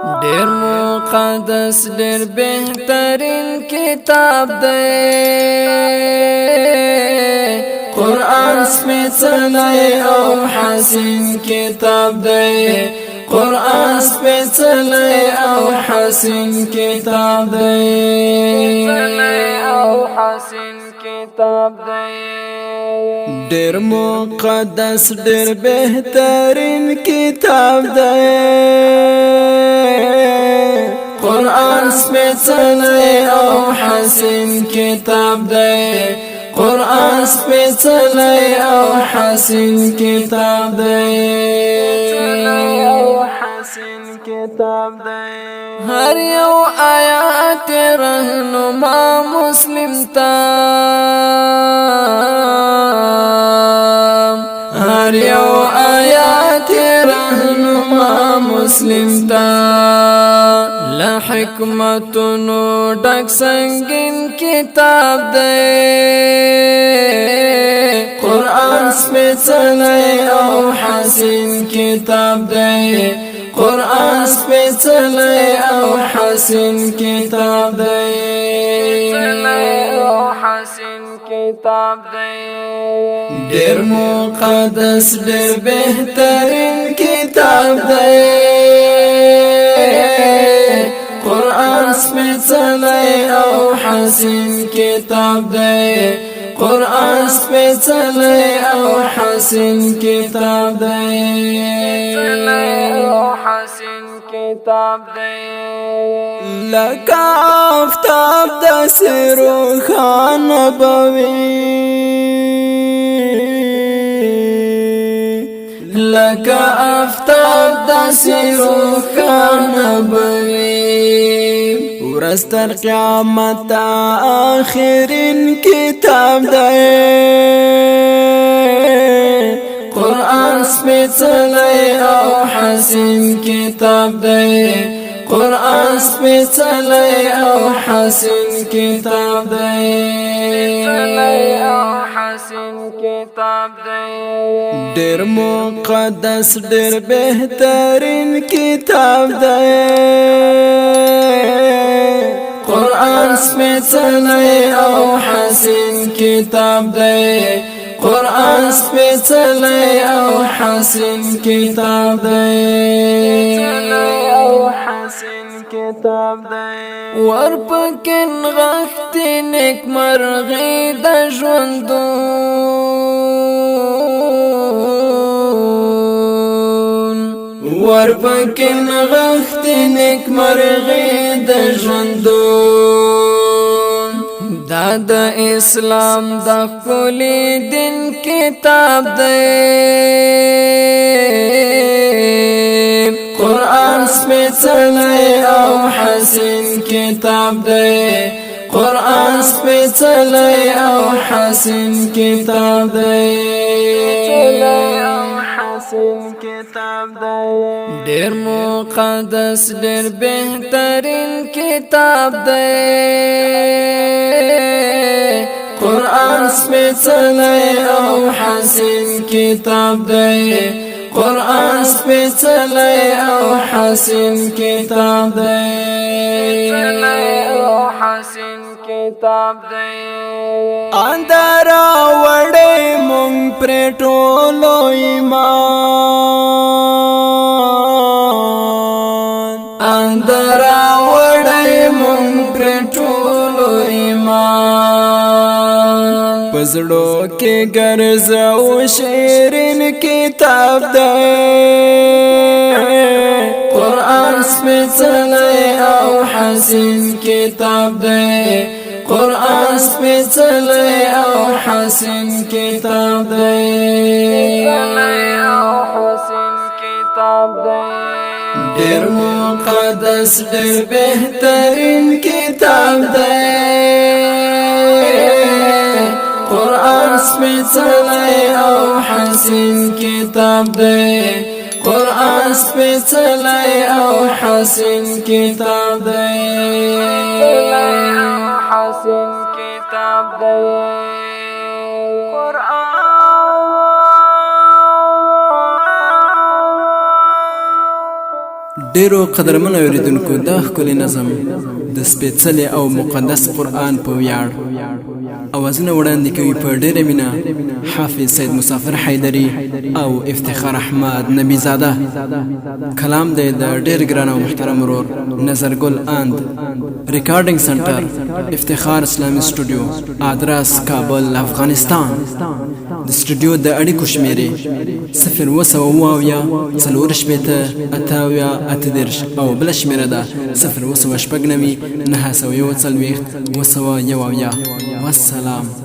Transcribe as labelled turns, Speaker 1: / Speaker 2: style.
Speaker 1: ډیر مقدس ډیر بهترین کتاب دی قرآن سپیڅلی او حسین کتاب دی قرآن سپیڅلی او حسین کتاب دی ډیر مقدس ډیر بهترین کتاب دی قرآن سپیڅلی او حسین کتاب دی قرآن سپیڅلی او حسین کتاب دی هر یو آیات رهنما مسلم تا هر یو آیات رهنما مسلم تا لحکمتونو ډک سنگین کتاب دی قرآن سپیڅلی او حسین کتاب دی قرآن سپیڅلی او حسین کتاب دی ډیر مقدس ډیر بهترین کتاب دی قرآن سپیڅلی او حسین کتاب دی قرآن سپیڅلی او حسین کتاب دی لکه آفتاب داسې روښانه به وي لکه آفتاب داسې روښانه به وي ورځ تر قیامت آخرین کتاب دی قرآن سپیڅلی او حسین کتاب دی قرآن سپیڅلی او حسین کتاب دی ډیر مقدس ډیر بهترین کتاب دی قرآن سپیڅلی او حسین کتاب دی قرآن سپیڅلی او حسین کتاب دی ورپکې نغښتې نیکمرغي د ژوندون ورپکې نغښتې نیکمرغي د ژوندون دا د اسلام د ښکلي دین کتاب دی قرآن سپیڅلی او حسین کتاب دی قرآن سپیڅلی او حسین کتاب دی ډیر مقدس ډیر بهترین کتاب دی قرآن سپیڅلی او حسین کتاب دی قرآن سپیڅلی او حسین کتاب دی اندر وړې مونږ پرې ټولو ایمان اندر وړې مونږ پرې ټولو ایمان پزړو کې ګرځاو شیرین کتاب دی قرآن سپیڅلی او حسین کتاب دی قرآن سپیڅلی او حسین کتاب دی ډیر مقدس ډیر بهترین کتاب دی قرآن سپیڅلی او حسین کتاب دی قرآن سپیڅلی او حسین کتاب دی ډیرو قدرمنو اوریدونکو دا ښکلی نظم د سپېڅلي او مقدس قرآن په ویاړ اوازونه وړاندې کوي په ډیره مینه حافظ سید مسافر حیدري او افتخار احمد نبی زاده. کلام دی د ډیر ګران او محترم ورور نظرګل اند. ریکارډینګ سنټر افتخار اسلامي سټوډیو، ادرس کابل افغانستان. د سټوډیو د اړیکو شمیرې 020 4 88 او بل شمیره ده 020 991 والسلام.